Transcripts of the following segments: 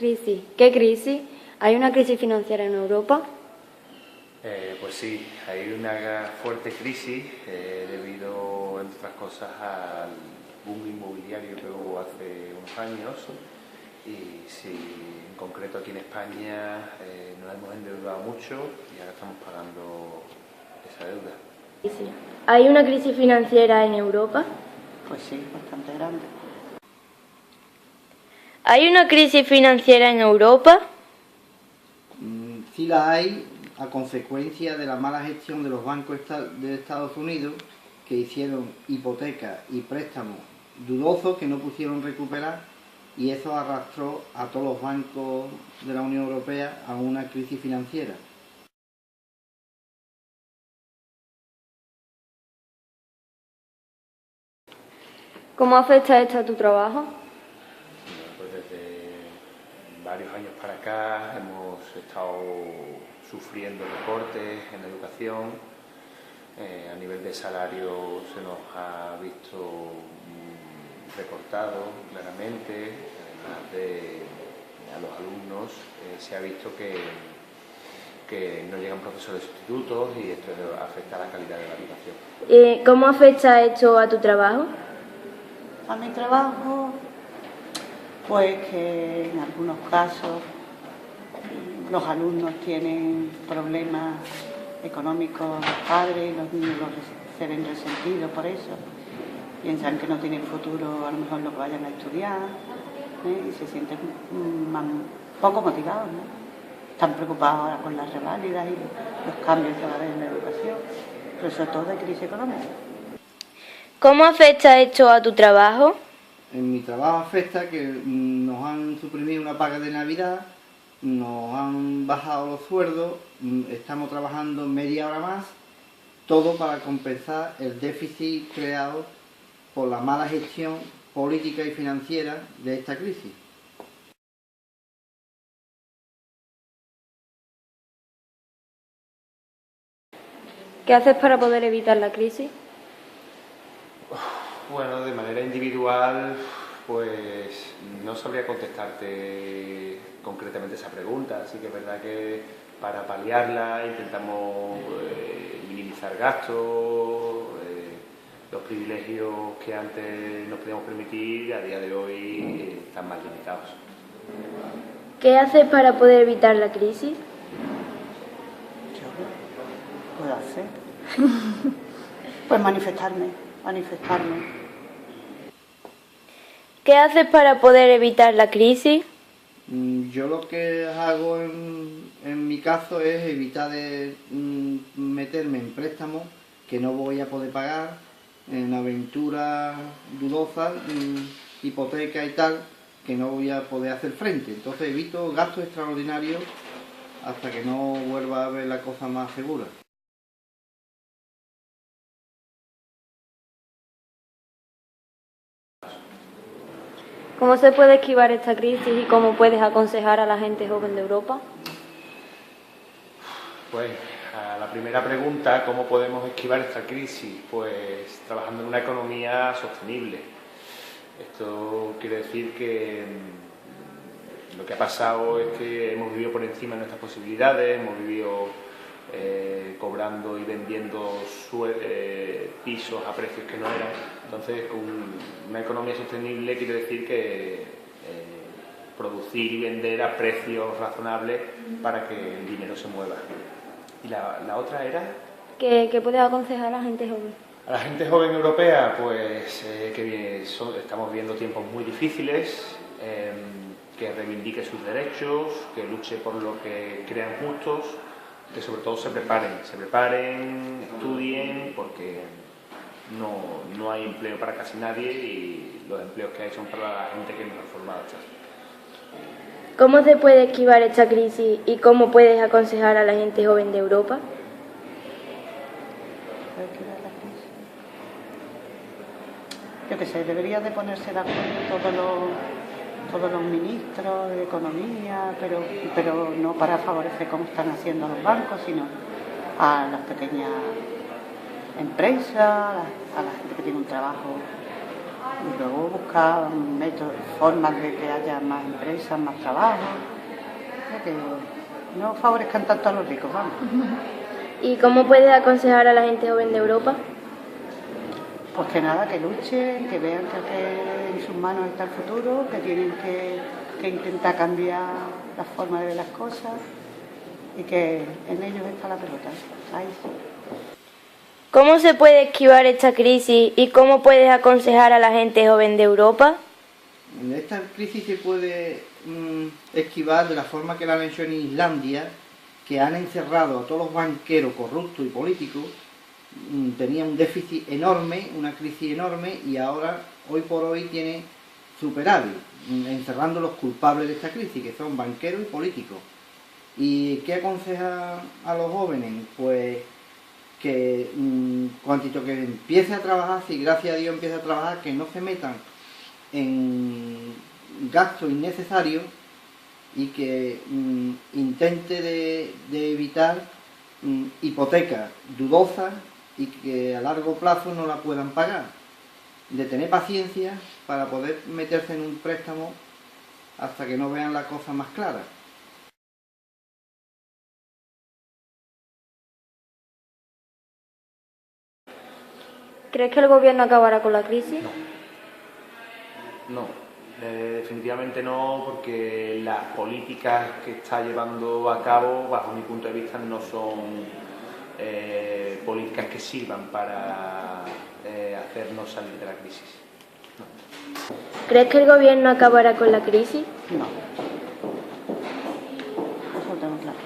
Crisis. ¿Qué crisis? ¿Hay una crisis financiera en Europa? Pues sí, hay una fuerte crisis debido, entre otras cosas, al boom inmobiliario que hubo hace unos años. Y sí, en concreto aquí en España nos hemos endeudado mucho y ahora estamos pagando esa deuda. ¿Hay una crisis financiera en Europa? Pues sí, bastante grande. ¿Hay una crisis financiera en Europa? Sí la hay a consecuencia de la mala gestión de los bancos de Estados Unidos, que hicieron hipotecas y préstamos dudosos que no pudieron recuperar, y eso arrastró a todos los bancos de la Unión Europea a una crisis financiera. ¿Cómo afecta esto a tu trabajo? Pues desde varios años para acá hemos estado sufriendo recortes en la educación. A nivel de salario se nos ha visto recortado claramente, además de a los alumnos se ha visto que no llegan profesores sustitutos y esto afecta a la calidad de la educación. ¿Cómo afecta esto a tu trabajo? A mi trabajo, pues que en algunos casos los alumnos tienen problemas económicos, los padres, los niños se ven resentidos por eso, piensan que no tienen futuro, a lo mejor lo que vayan a estudiar, y se sienten poco motivados, ¿no? Están preocupados ahora con las reválidas y los cambios que va a haber en la educación, pero sobre todo de crisis económica. ¿Cómo afecta esto a tu trabajo? En mi trabajo afecta que nos han suprimido una paga de Navidad, nos han bajado los sueldos, estamos trabajando media hora más, todo para compensar el déficit creado por la mala gestión política y financiera de esta crisis. ¿Qué haces para poder evitar la crisis? Bueno, de manera individual, pues no sabría contestarte concretamente esa pregunta, así que es verdad que para paliarla intentamos minimizar gastos, los privilegios que antes nos podíamos permitir a día de hoy están más limitados. ¿Qué haces para poder evitar la crisis? Yo puedo hacer. Pues manifestarme. ¿Qué haces para poder evitar la crisis? Yo lo que hago en mi caso es evitar de meterme en préstamos que no voy a poder pagar, en aventuras dudosas, hipoteca y tal, que no voy a poder hacer frente. Entonces evito gastos extraordinarios hasta que no vuelva a ver la cosa más segura. ¿Cómo se puede esquivar esta crisis y cómo puedes aconsejar a la gente joven de Europa? Pues a la primera pregunta, ¿cómo podemos esquivar esta crisis? Pues trabajando en una economía sostenible. Esto quiere decir que lo que ha pasado es que hemos vivido por encima de nuestras posibilidades, hemos vivido cobrando y vendiendo pisos a precios que no eran. Entonces, una economía sostenible quiere decir que producir y vender a precios razonables para que el dinero se mueva. ¿Y la otra era? ¿Qué puedes aconsejar a la gente joven? A la gente joven europea, pues estamos viviendo tiempos muy difíciles, que reivindique sus derechos, que luche por lo que crean justos, que sobre todo se preparen, estudien, porque no hay empleo para casi nadie y los empleos que hay son para la gente que es mejor formada. ¿Cómo se puede esquivar esta crisis y cómo puedes aconsejar a la gente joven de Europa? Yo qué sé, debería de ponerse de acuerdo todos los ministros de Economía, pero no para favorecer como están haciendo los bancos, sino a las pequeñas empresas, a la gente que tiene un trabajo Y luego buscar métodos, formas de que haya más empresas, más trabajo, que no favorezcan tanto a los ricos, vamos. ¿Y cómo puedes aconsejar a la gente joven de Europa? Pues que nada, que luchen, que vean que en sus manos está el futuro, que tienen que intentar cambiar la forma de ver las cosas y que en ellos está la pelota. Ahí sí. ¿Cómo se puede esquivar esta crisis y cómo puedes aconsejar a la gente joven de Europa? Esta crisis se puede esquivar de la forma que la han hecho en Islandia, que han encerrado a todos los banqueros corruptos y políticos. Tenía un déficit enorme, una crisis enorme, y ahora, hoy por hoy, tiene superávit, encerrando los culpables de esta crisis, que son banqueros y políticos. ¿Y qué aconseja a los jóvenes? Pues que cuantito que empiece a trabajar, si gracias a Dios empieza a trabajar, que no se metan en gastos innecesarios y que intente de evitar hipotecas dudosas y que a largo plazo no la puedan pagar, de tener paciencia para poder meterse en un préstamo hasta que no vean la cosa más clara. ¿Crees que el gobierno acabará con la crisis? No, definitivamente no, porque las políticas que está llevando a cabo, bajo mi punto de vista, no son políticas que sirvan para hacernos salir de la crisis. No. ¿Crees que el gobierno acabará con la crisis? No. Eso lo tengo claro.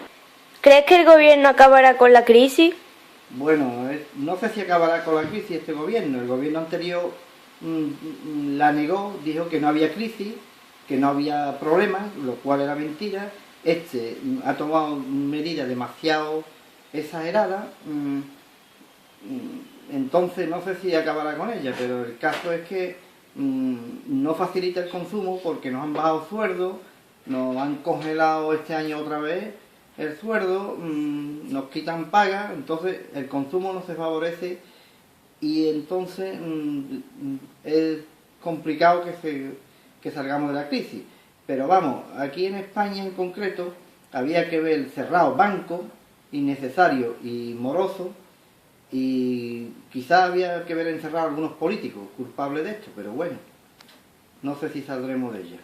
¿Crees que el gobierno acabará con la crisis? Bueno, no sé si acabará con la crisis este gobierno. El gobierno anterior la negó, dijo que no había crisis, que no había problemas, lo cual era mentira. Este ha tomado medidas demasiado exageradas, entonces no sé si acabará con ella, pero el caso es que no facilita el consumo porque nos han bajado sueldos, nos han congelado este año otra vez el sueldo, nos quitan pagas, entonces el consumo no se favorece y entonces es complicado que salgamos de la crisis. Pero vamos, aquí en España en concreto había que ver cerrados bancos innecesarios y morosos, y quizás había que ver encerrados algunos políticos culpables de esto, pero bueno, no sé si saldremos de ella.